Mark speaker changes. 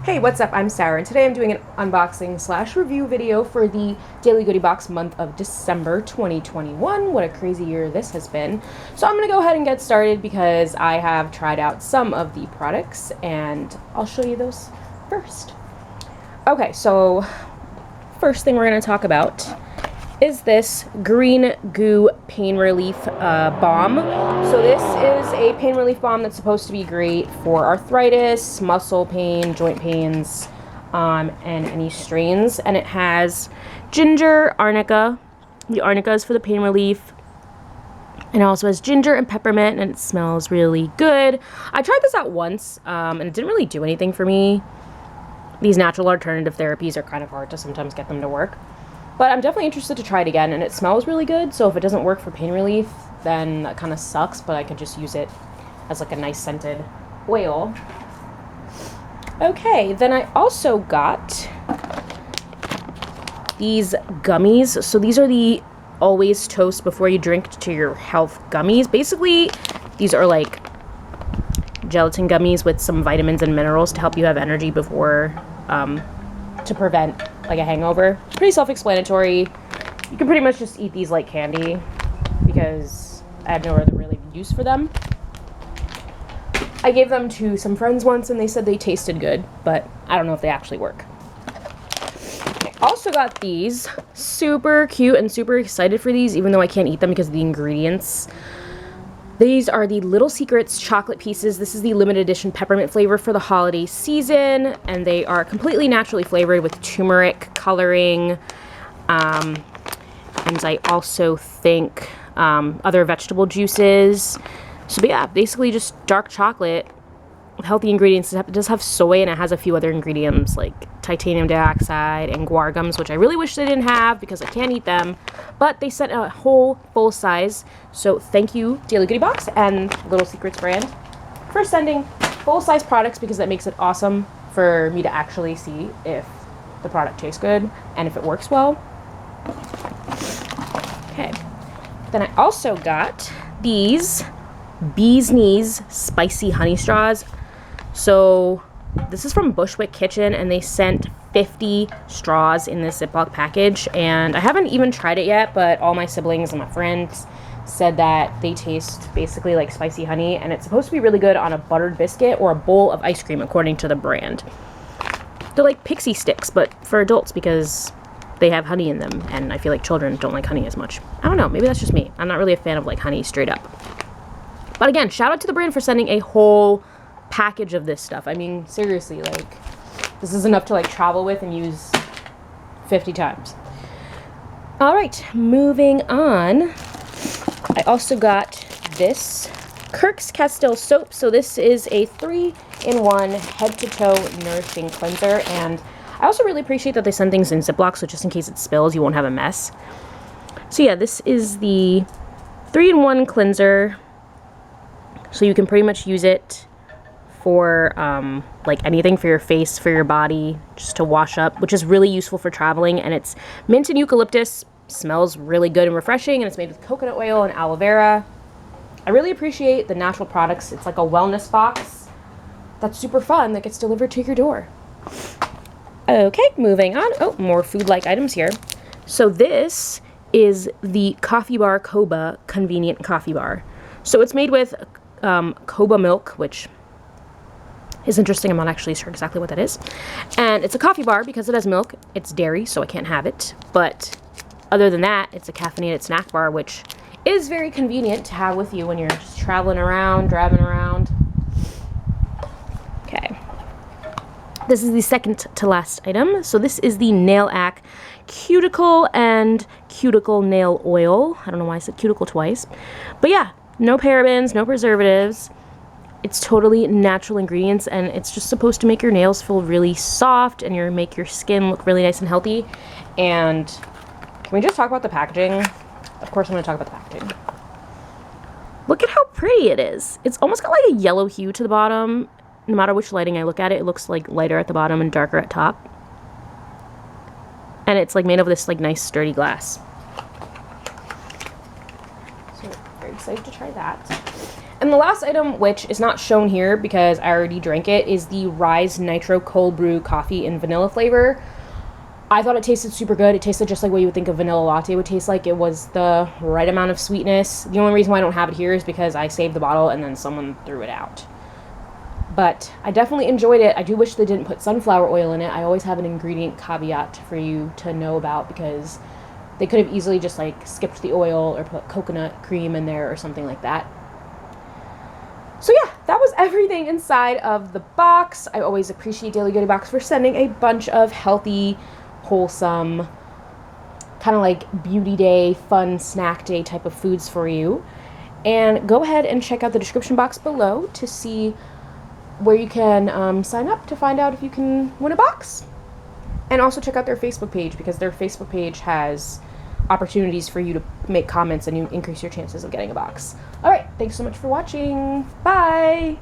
Speaker 1: Hey, what's up? I'm Sarah, and today I'm doing an unboxing slash review video for the Daily Goodie Box month of December 2021. What a crazy year this has been. So I'm going to go ahead and get started because I have tried out some of the products, and I'll show you those first. Okay, so first thing we're going to talk about is this Green Goo Pain Relief Balm. So this is a pain relief balm that's supposed to be great for arthritis, muscle pain, joint pains, and any strains. And it has ginger, arnica. The arnica is for the pain relief. And it also has ginger and peppermint, and it smells really good. I tried this out once, and it didn't really do anything for me. These natural alternative therapies are kind of hard to sometimes get them to work. But I'm definitely interested to try it again, and it smells really good, so if it doesn't work for pain relief, then that kind of sucks, but I could just use it as like a nice scented oil. Okay, then I also got these gummies. So these are the Always Toast Before You Drink to Your Health gummies. Basically, these are like gelatin gummies with some vitamins and minerals to help you have energy before, to prevent like a hangover. Pretty self-explanatory. You can pretty much just eat these like candy because I had no other really use for them. I gave them to some friends once and they said they tasted good, but I don't know if they actually work. I also got these. Super cute and super excited for these, even though I can't eat them because of the ingredients. These are the Little Secrets chocolate pieces. This is the limited edition peppermint flavor for the holiday season, and they are completely naturally flavored with turmeric coloring, and I also think other vegetable juices. So but yeah, basically just dark chocolate with healthy ingredients. It does have soy, and it has a few other ingredients like titanium dioxide and guar gums, which I really wish they didn't have because I can't eat them. But they sent a whole full size, so thank you Daily Goodie Box and Little Secrets brand for sending full size products, because that makes it awesome for me to actually see if the product tastes good and if it works well. Okay, then I also got these Bee's Knees Spicy Honey Straws. So this is from Bushwick Kitchen, and they sent 50 straws in this Ziploc package, and I haven't even tried it yet, but all my siblings and my friends said that they taste basically like spicy honey, and it's supposed to be really good on a buttered biscuit or a bowl of ice cream, according to the brand. They're like pixie sticks, but for adults, because they have honey in them, and I feel like children don't like honey as much. I don't know, maybe that's just me. I'm not really a fan of like honey straight up. But again, shout out to the brand for sending a whole package of this stuff. I mean, seriously, like, this is enough to like travel with and use 50 times. All right, moving on. I also got this Kirks Soap. So this is a 3-in-1 head-to-toe nourishing cleanser, and I also really appreciate that they send things in Ziploc, so just in case it spills, you won't have a mess. So yeah, this is the 3-in-1 cleanser. So you can pretty much use it for like anything, for your face, for your body, just to wash up, which is really useful for traveling. And it's mint and eucalyptus, smells really good and refreshing, and it's made with coconut oil and aloe vera. I really appreciate the natural products. It's like a wellness box that's super fun that gets delivered to your door. Okay, moving on. Oh, more food-like items here. So this is the Coffee Bar COBA convenient coffee bar. So it's made with COBA milk, which is interesting. I'm not actually sure exactly what that is. And it's a coffee bar because it has milk. It's dairy, so I can't have it. But other than that, it's a caffeinated snack bar, which is very convenient to have with you when you're just traveling around, driving around. Okay. This is the second to last item. So this is the Nailak Cuticle and Cuticle Nail Oil. I don't know why I said cuticle twice. But yeah, no parabens, no preservatives. It's totally natural ingredients, and it's just supposed to make your nails feel really soft and make your skin look really nice and healthy. And can we just talk about the packaging? Of course I'm going to talk about the packaging. Look at how pretty it is. It's almost got like a yellow hue to the bottom. No matter which lighting I look at it, it looks like lighter at the bottom and darker at top. And it's like made of this like nice sturdy glass. So very excited to try that. And the last item, which is not shown here because I already drank it, is the Rise Nitro Cold Brew Coffee and Vanilla flavor. I thought it tasted super good. It tasted just like what you would think a vanilla latte would taste like. It was the right amount of sweetness. The only reason why I don't have it here is because I saved the bottle and then someone threw it out. But I definitely enjoyed it. I do wish they didn't put sunflower oil in it. I always have an ingredient caveat for you to know about because they could have easily just like skipped the oil or put coconut cream in there or something like that. So yeah, that was everything inside of the box. I always appreciate Daily Goodie Box for sending a bunch of healthy, wholesome, kind of like beauty day, fun snack day type of foods for you. And go ahead and check out the description box below to see where you can sign up to find out if you can win a box. And also check out their Facebook page because their Facebook page has opportunities for you to make comments and you increase your chances of getting a box. All right, thanks so much for watching. Bye!